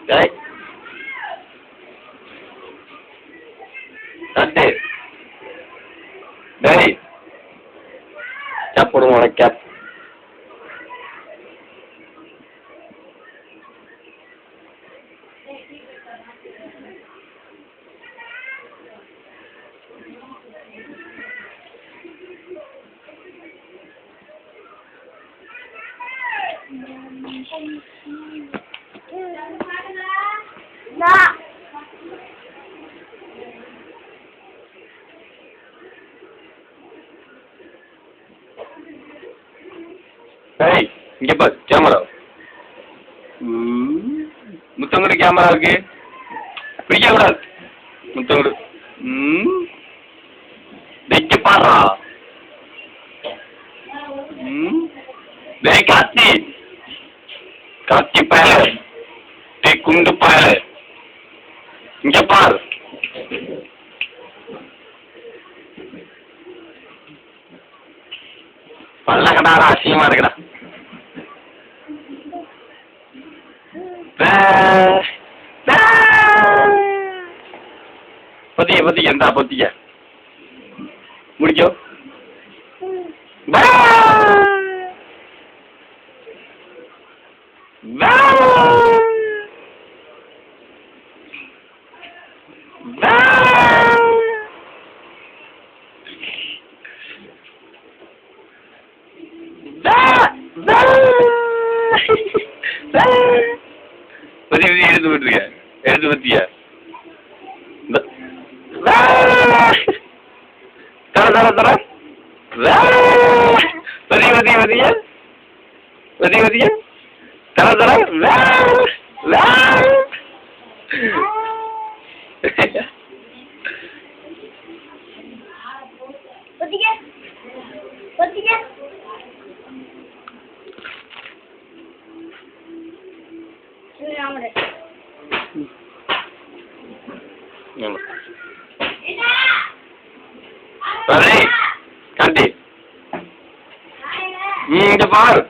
டேய் தட்டு டேய் கேப் போடுவோம் உனக்கு கேப். ஏய் இங்க பாரு கேமரா. முத்தங்கடு கேமரா இருக்கு, பிடிக்க கூடாது. முத்தங்கடு வெக்க பாடுறா. டேய் கார்த்தி, கார்த்தி பயல, டேய் குண்டு பயல, இங்க பாரு. பல்ல கடாரா அசிங்கமா இருக்குடா. பொத்திக்க பொத்திக்க எந்தா பொத்திக்க முடிக்கோ. எடுத்து விட்டுருக்க, எடுத்து பத்திய தர தர தர பதி பதி பதிய பதி பதிய தர தர காந்தி இங்க பாரு.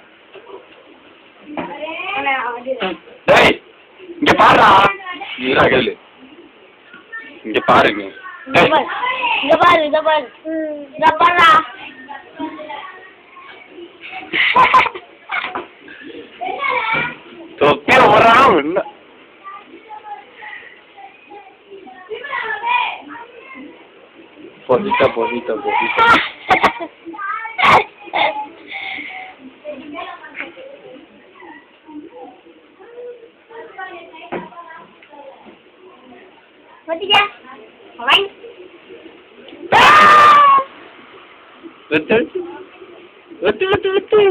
டேய் இங்க பாருடா. கேளு இங்க பாருங்க. இங்க பாரு இங்க பாரு இங்க பாருடா. தொப்பிய ஓடுறான் இல்ல. Posita, posita, posita. Posita. Alright. Betul. Betul, betul, betul.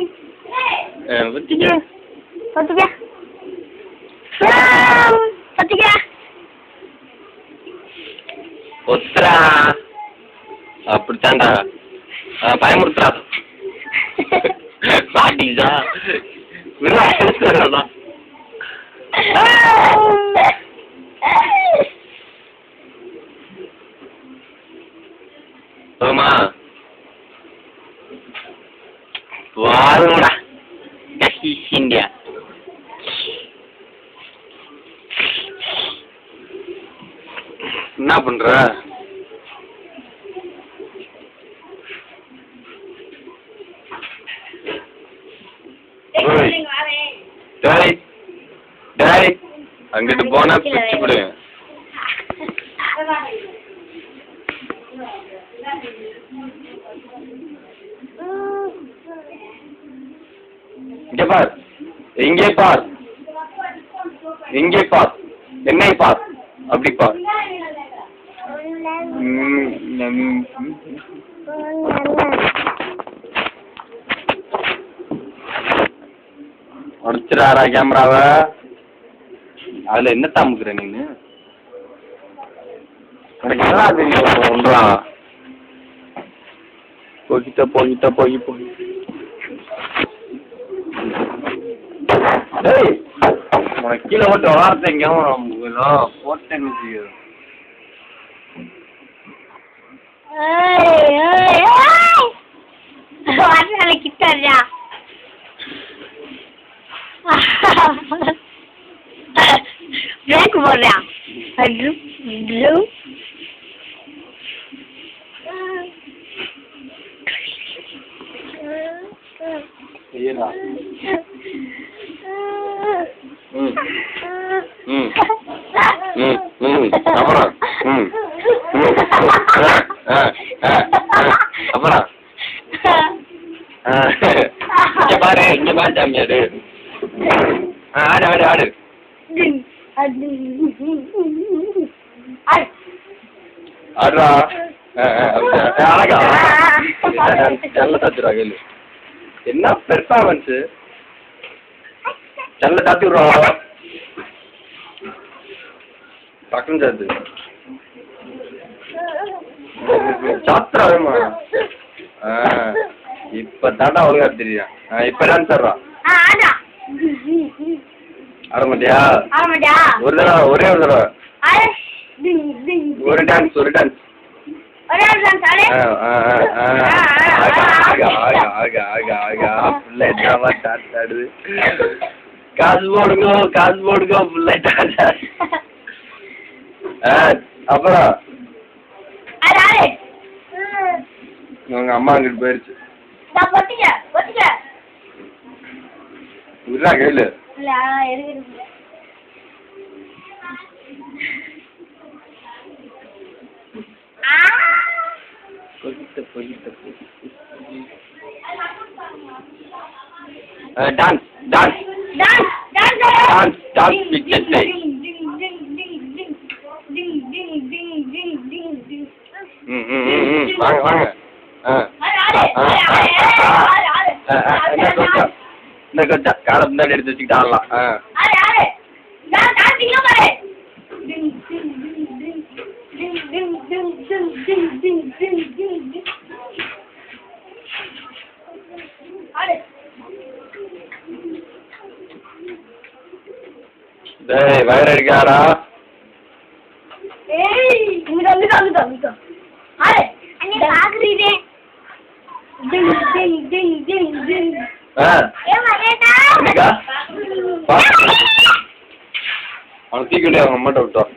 Posita. Posita. Posita. ஒத்துரா அப்படித்தாண்டா பயமுறுத்துறா. பாட்டிதா ஆமா வாருடா இந்தியா. என்ன பண்ற? அங்கிட்டு போனா பிடிச்சு விடு. இங்க பார், இங்கே பார், இங்கே பார், என்னை பார், அப்படி பார். உடச்சிடாரா கேமராவ? அதுல என்ன தாமுக்குற நீனு? எனக்கு என்ன தெரியும் ஒன்றான். போகிட்ட போகிட்ட போகி போகி. உனக்கு கீழே போட்டு வளர்த்த எங்கேயும் போட்டேன்னு கிட்டா போடுறியா ப்ளூ ஏடா அப்புறம் அப்புறம் இங்க பாரு சாமியாரு ஆடு ஆடு ஆடு ஆடுறா அழகா நல்ல தத்துறா கேளு என்ன பெர்ஃபார்மன்ஸ் நல்ல தத்தி விடுறா பக்கம் சாத்து சாத்திரா வேணுமா இப்ப தாண்டா ஒழுங்கா தெரியா இப்ப டான்ஸ் ஆடுறா ஆட மாட்டியா ஒரு தடவை ஒரே ஒரு தடவை ஒரு டான்ஸ் ஆடுது காசு போடுங்க அப்புறம் உங்க அம்மா அங்கிட்டு போயிருச்சு விடுறா கையில டான்ஸ் வாங்க வாங்க என்ன கொஞ்சா காலை முன்னாடி எடுத்து வச்சுக்கிட்டு ஆடலாம் டேய் வயிறு அடிக்காடா அவனை தீக்கிட்டே அவங்க அம்மாட்ட விட்டோம்